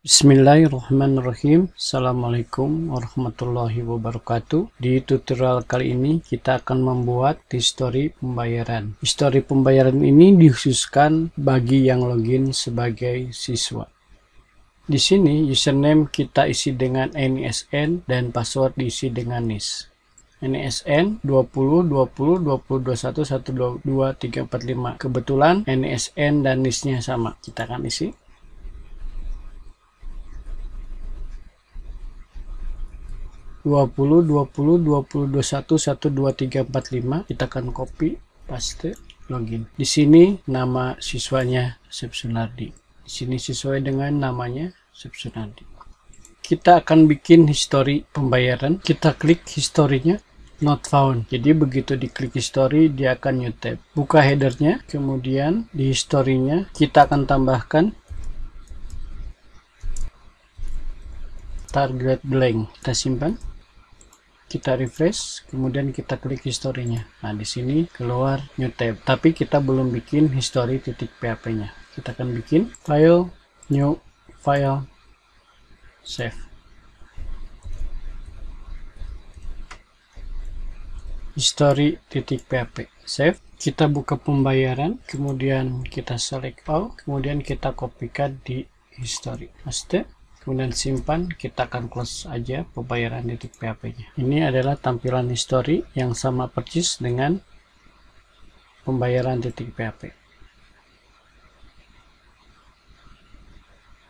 Bismillahirrahmanirrahim. Assalamualaikum warahmatullahi wabarakatuh. Di tutorial kali ini kita akan membuat history pembayaran. History pembayaran ini dikhususkan bagi yang login sebagai siswa. Di sini username kita isi dengan NISN dan password diisi dengan NIS. NISN 20 20 20 21 122 345. Kebetulan NISN dan NIS-nya sama. Kita akan isi. 20 20 20 21 1 2 3 4 5. Kita akan copy, paste, login. Di sini nama siswanya Syef Sunardi. Di sini sesuai dengan namanya Syef Sunardi. Kita akan bikin history pembayaran. Kita klik historinya, not found. Jadi begitu diklik history dia akan new tab. Buka headernya, kemudian di historinya kita akan tambahkan target blank. Kita simpan. Kita refresh, kemudian kita klik historinya. Nah, di sini keluar new tab. Tapi kita belum bikin history.php-nya. Kita akan bikin file, new, file, save. History.php, save. Kita buka pembayaran, kemudian kita select all, kemudian kita kopikan di history. Paste. Kemudian simpan, kita akan close aja pembayaran di PHP-nya. Ini adalah tampilan history yang sama persis dengan pembayaran titik PHP.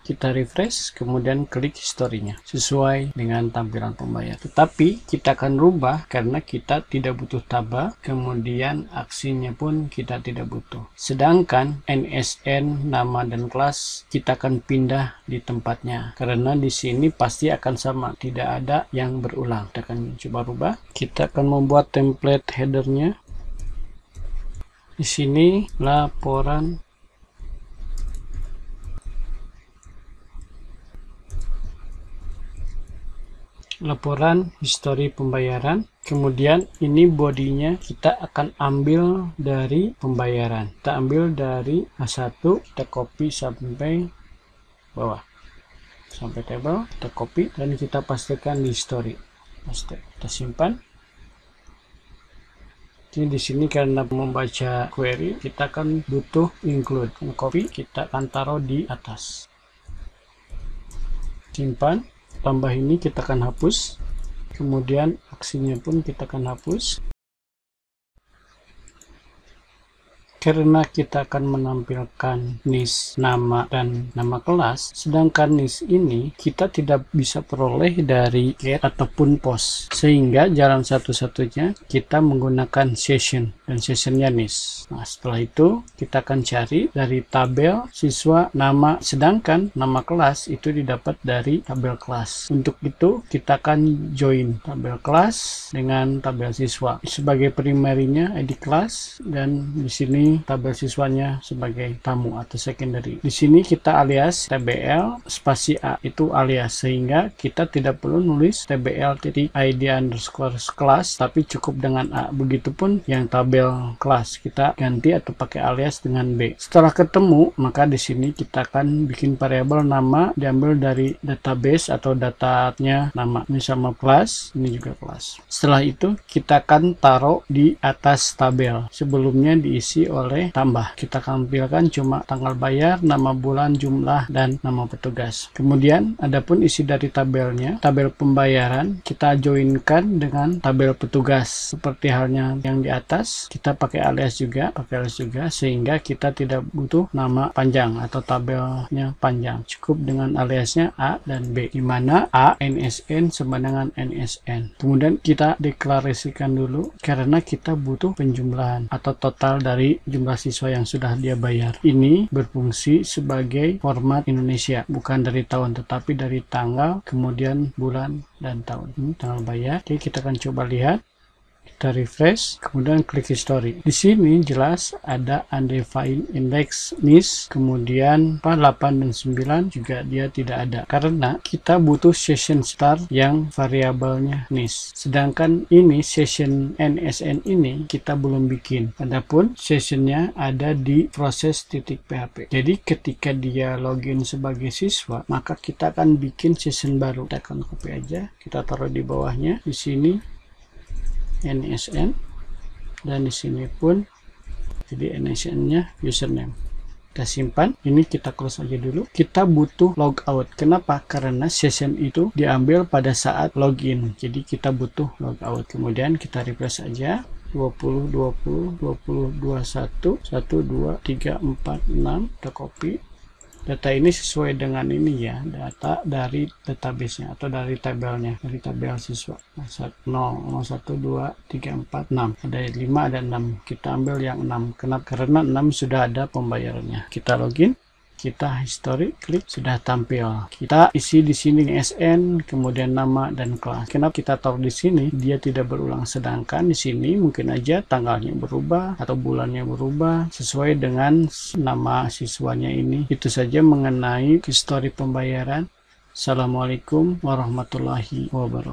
Kita refresh, kemudian klik historinya sesuai dengan tampilan pembayar. Tetapi kita akan rubah karena kita tidak butuh taba, kemudian aksinya pun kita tidak butuh. Sedangkan NSN, nama dan kelas kita akan pindah di tempatnya karena di sini pasti akan sama, tidak ada yang berulang. Kita akan coba rubah. Kita akan membuat template headernya. Di sini laporan history pembayaran. Kemudian ini bodinya kita akan ambil dari pembayaran. Kita ambil dari A1, kita copy sampai bawah, sampai table, kita copy dan kita pastikan di history. Paste, kita simpan. Jadi di sini karena membaca query kita akan butuh include. Copy, kita akan taruh di atas. Simpan. Tambah ini kita akan hapus, kemudian aksinya pun kita akan hapus karena kita akan menampilkan NIS, nama dan nama kelas. Sedangkan NIS ini kita tidak bisa peroleh dari get ataupun post, sehingga jalan satu-satunya kita menggunakan session dan sessionnya NIS. Nah, setelah itu kita akan cari dari tabel siswa nama, sedangkan nama kelas itu didapat dari tabel kelas. Untuk itu kita akan join tabel kelas dengan tabel siswa sebagai primarinya ID kelas, dan di sini tabel siswanya sebagai tamu atau secondary. Di sini kita alias tbl spasi a, itu alias, sehingga kita tidak perlu nulis tbl.id underscore kelas, tapi cukup dengan a. Begitupun yang tabel kelas kita ganti atau pakai alias dengan b. Setelah ketemu, maka di sini kita akan bikin variabel nama diambil dari database atau datanya nama. Ini sama kelas, ini juga kelas. Setelah itu kita akan taruh di atas tabel. Sebelumnya diisi oleh tambah. Kita tampilkan cuma tanggal bayar, nama bulan, jumlah, dan nama petugas. Kemudian adapun isi dari tabelnya, tabel pembayaran kita joinkan dengan tabel petugas. Seperti halnya yang di atas, kita pakai alias juga, sehingga kita tidak butuh nama panjang atau tabelnya panjang. Cukup dengan aliasnya A dan B, di mana A NSN sama dengan NSN. Kemudian kita deklarasikan dulu karena kita butuh penjumlahan atau total dari jumlah siswa yang sudah dia bayar. Ini berfungsi sebagai format Indonesia, bukan dari tahun tetapi dari tanggal, kemudian bulan dan tahun. Ini tanggal bayar. Oke, kita akan coba lihat. Kita refresh, kemudian klik history. Di sini jelas ada undefined index NIS, kemudian 8 dan 9 juga dia tidak ada karena kita butuh session start yang variabelnya NIS. Sedangkan ini session NSN ini kita belum bikin. Adapun sessionnya ada di proses.php. Jadi ketika dia login sebagai siswa, maka kita akan bikin session baru. Kita akan copy aja, kita taruh di bawahnya. Di sini NSN dan di sini pun jadi NSN-nya username. Kita simpan, ini kita close aja dulu. Kita butuh logout. Kenapa? Karena session itu diambil pada saat login. Jadi kita butuh logout. Kemudian kita refresh aja. 20 20 20 21 1 2 3 4 6. Kita copy. Data ini sesuai dengan ini ya, data dari database-nya atau dari tabelnya, dari tabel siswa. 0, 1, 2, 3, 4, 6. Ada 5, ada 6. Kita ambil yang 6. Kenapa? Karena 6 sudah ada pembayarannya. Kita login, kita history, klik, sudah tampil. Kita isi di sini SN, kemudian nama dan kelas. Kenapa kita taruh di sini? Dia tidak berulang, sedangkan di sini mungkin aja tanggalnya berubah atau bulannya berubah sesuai dengan nama siswanya ini. Itu saja mengenai history pembayaran. Assalamualaikum warahmatullahi wabarakatuh.